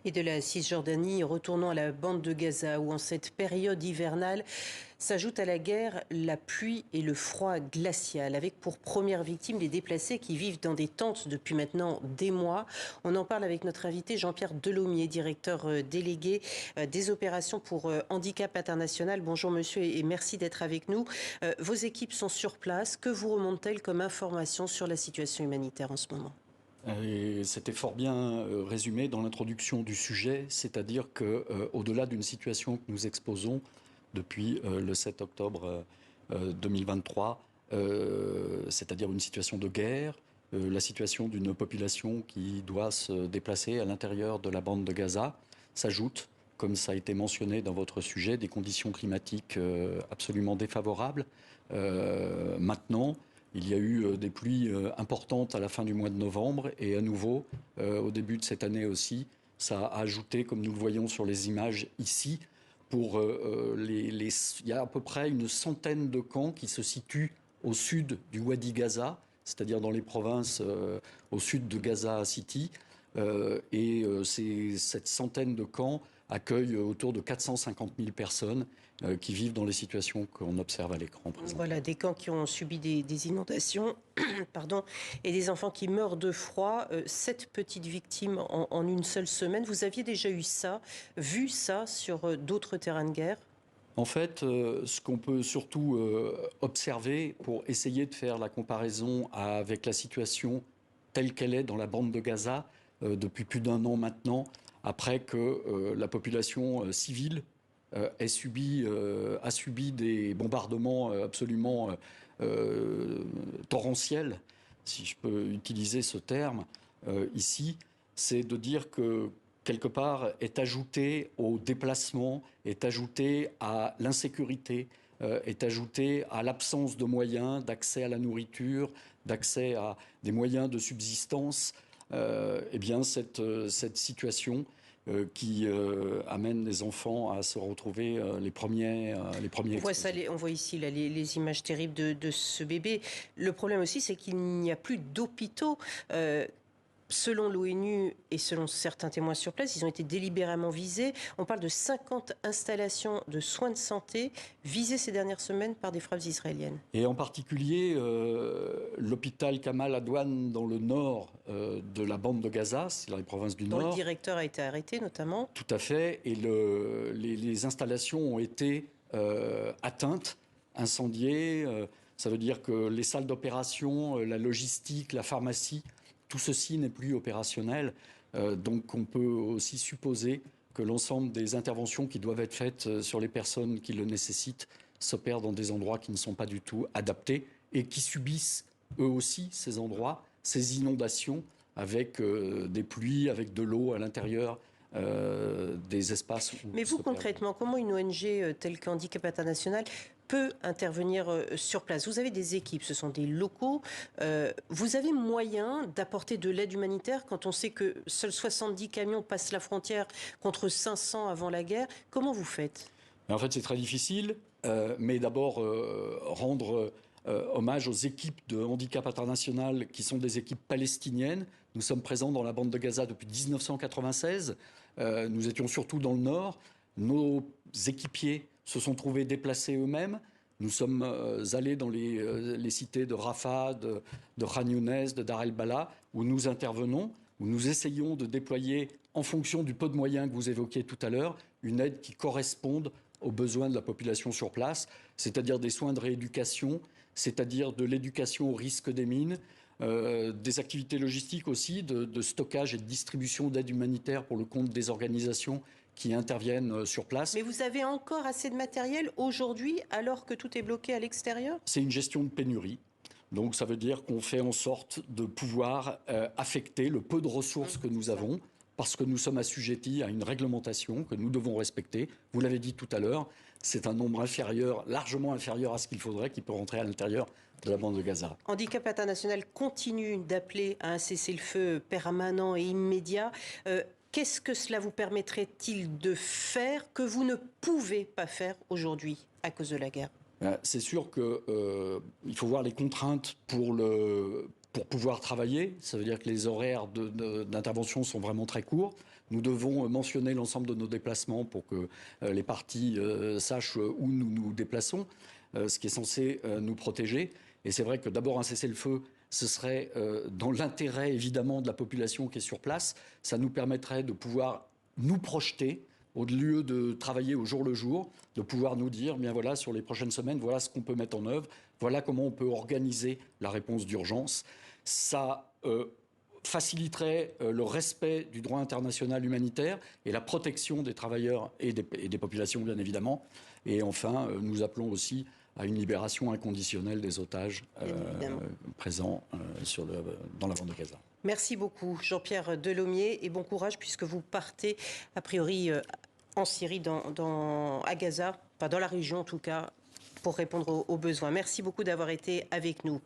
Et de la Cisjordanie, retournons à la bande de Gaza, où en cette période hivernale s'ajoute à la guerre la pluie et le froid glacial, avec pour première victime les déplacés qui vivent dans des tentes depuis maintenant des mois. On en parle avec notre invité Jean-Pierre Delaumier, directeur délégué des opérations pour handicap international. Bonjour monsieur et merci d'être avec nous. Vos équipes sont sur place. Que vous remontent-elles comme information sur la situation humanitaire en ce moment ? Et c'était fort bien résumé dans l'introduction du sujet, c'est-à-dire qu'au-delà d'une situation que nous exposons depuis le 7 octobre 2023, c'est-à-dire une situation de guerre, la situation d'une population qui doit se déplacer à l'intérieur de la bande de Gaza, s'ajoute, comme ça a été mentionné dans votre sujet, des conditions climatiques absolument défavorables. Maintenant, il y a eu des pluies importantes à la fin du mois de novembre et à nouveau, au début de cette année aussi, ça a ajouté, comme nous le voyons sur les images ici, il y a à peu près une centaine de camps qui se situent au sud du Wadi Gaza, c'est-à-dire dans les provinces au sud de Gaza City. Cette centaine de camps accueille autour de 450 000 personnes qui vivent dans les situations qu'on observe à l'écran. Voilà, des camps qui ont subi des inondations pardon, et des enfants qui meurent de froid. 7 petites victimes en une seule semaine. Vous aviez déjà vu ça sur d'autres terrains de guerre ? En fait, ce qu'on peut surtout observer pour essayer de faire la comparaison avec la situation telle qu'elle est dans la bande de Gaza depuis plus d'un an maintenant, après que la population civile a subi des bombardements absolument torrentiels, si je peux utiliser ce terme ici, c'est de dire que quelque part est ajouté au déplacement, est ajouté à l'insécurité, est ajouté à l'absence de moyens d'accès à la nourriture, d'accès à des moyens de subsistance, cette situation qui amène les enfants à se retrouver les premiers on voit ici là, les images terribles de ce bébé. Le problème aussi, c'est qu'il n'y a plus d'hôpitaux. Selon l'ONU et selon certains témoins sur place, ils ont été délibérément visés. On parle de 50 installations de soins de santé visées ces dernières semaines par des frappes israéliennes. Et en particulier, l'hôpital Kamal Adwan dans le nord de la bande de Gaza, c'est dans les provinces du Nord. Dont le directeur a été arrêté notamment. Tout à fait. Et les installations ont été atteintes, incendiées. Ça veut dire que les salles d'opération, la logistique, la pharmacie, tout ceci n'est plus opérationnel. Donc on peut aussi supposer que l'ensemble des interventions qui doivent être faites sur les personnes qui le nécessitent s'opèrent dans des endroits qui ne sont pas du tout adaptés et qui subissent eux aussi ces endroits, ces inondations avec des pluies, avec de l'eau à l'intérieur. Des espaces. Mais vous, concrètement, comment une ONG telle qu'Handicap International peut intervenir sur place ? Vous avez des équipes, ce sont des locaux. Vous avez moyen d'apporter de l'aide humanitaire quand on sait que seuls 70 camions passent la frontière contre 500 avant la guerre. Comment vous faites ? En fait, c'est très difficile, mais d'abord rendre hommage aux équipes de Handicap International qui sont des équipes palestiniennes. Nous sommes présents dans la bande de Gaza depuis 1996. Nous étions surtout dans le nord. Nos équipiers se sont trouvés déplacés eux-mêmes. Nous sommes allés dans les cités de Rafah, de Khan Younes, de Dar el-Bala, où nous intervenons, où nous essayons de déployer, en fonction du peu de moyens que vous évoquiez tout à l'heure, une aide qui corresponde aux besoins de la population sur place, c'est-à-dire des soins de rééducation, c'est-à-dire de l'éducation au risque des mines, des activités logistiques aussi, de stockage et de distribution d'aide humanitaire pour le compte des organisations qui interviennent sur place. Mais vous avez encore assez de matériel aujourd'hui alors que tout est bloqué à l'extérieur ? C'est une gestion de pénurie. Donc ça veut dire qu'on fait en sorte de pouvoir affecter le peu de ressources que nous avons, parce que nous sommes assujettis à une réglementation que nous devons respecter. Vous l'avez dit tout à l'heure, c'est un nombre inférieur, largement inférieur à ce qu'il faudrait, qui peut rentrer à l'intérieur de la bande de Gaza. Handicap International continue d'appeler à un cessez-le-feu permanent et immédiat. Qu'est-ce que cela vous permettrait-il de faire que vous ne pouvez pas faire aujourd'hui à cause de la guerre ? C'est sûr qu'il faut voir les contraintes pour pouvoir travailler. Ça veut dire que les horaires d'intervention sont vraiment très courts. Nous devons mentionner l'ensemble de nos déplacements pour que les parties sachent où nous nous déplaçons, ce qui est censé nous protéger. Et c'est vrai que d'abord un cessez-le-feu, ce serait dans l'intérêt évidemment de la population qui est sur place. Ça nous permettrait de pouvoir nous projeter au lieu de travailler au jour le jour, de pouvoir nous dire, bien voilà, sur les prochaines semaines, voilà ce qu'on peut mettre en œuvre, voilà comment on peut organiser la réponse d'urgence. Ça faciliterait le respect du droit international humanitaire et la protection des travailleurs et des populations, bien évidemment. Et enfin, nous appelons aussi à une libération inconditionnelle des otages présents dans la bande de Gaza. Merci beaucoup, Jean-Pierre Delhomier, et bon courage puisque vous partez, a priori, en Syrie, à Gaza, pas dans la région en tout cas, pour répondre aux besoins. Merci beaucoup d'avoir été avec nous.